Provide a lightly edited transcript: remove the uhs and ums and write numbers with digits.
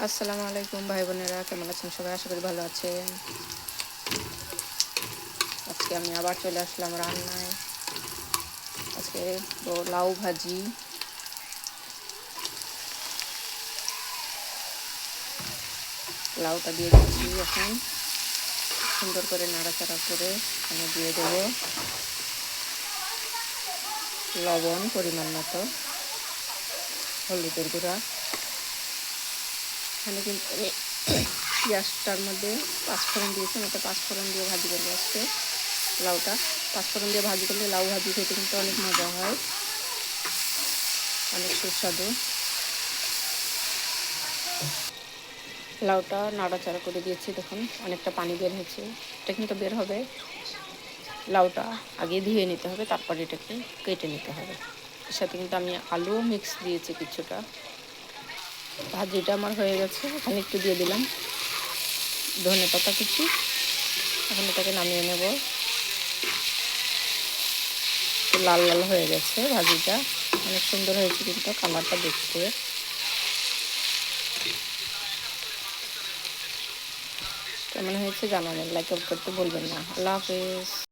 আসসালামু আলাইকুম ভাই বোনেরা, কেমন আছেন সবাই? আশা করি ভালো আছেন। আজকে আমি আবার চলে আসলাম রান্নায়। আজকে তো লাউ ভাজি, লাউটা দিয়ে দিচ্ছি। এখন সুন্দর করে নাড়াচাড়া করে এখানে দিয়ে দেব লবণ পরিমাণ মতো, হলুদের গুঁড়া। এখানে কিন্তু আমি পেঁয়াজটার মধ্যে পাঁচফোড়ন দিয়েছি, আমাকে পাঁচফোড়ন দিয়ে ভাজি করবো আজকে লাউটা। পাঁচফোড়ন দিয়ে ভাজি করলে লাউ ভাজি খেতে কিন্তু অনেক মজা হয়, অনেক সুস্বাদু। লাউটা নাড়াচাড়া করে দিয়েছি, দেখুন অনেকটা পানি বের হয়েছে। এটা কিন্তু বের হবে, লাউটা আগে ধুয়ে নিতে হবে, তারপরে এটাকে কেটে নিতে হবে। এর সাথে কিন্তু আমি আলু মিক্স দিয়েছি কিছুটা। ভাজিটা আমার হয়ে গেছে, এখানে একটু দিয়ে দিলাম ধনেপাতা কুচি। এখন এটাকে নামিয়ে নেব। লাল লাল হয়ে গেছে ভাজিটা, অনেক সুন্দর হয়েছে কিন্তু কালারটা দেখতে। কেমন হয়েছে জানাবেন, লাইক করতে বলবেন না। আল্লাহ হাফেজ।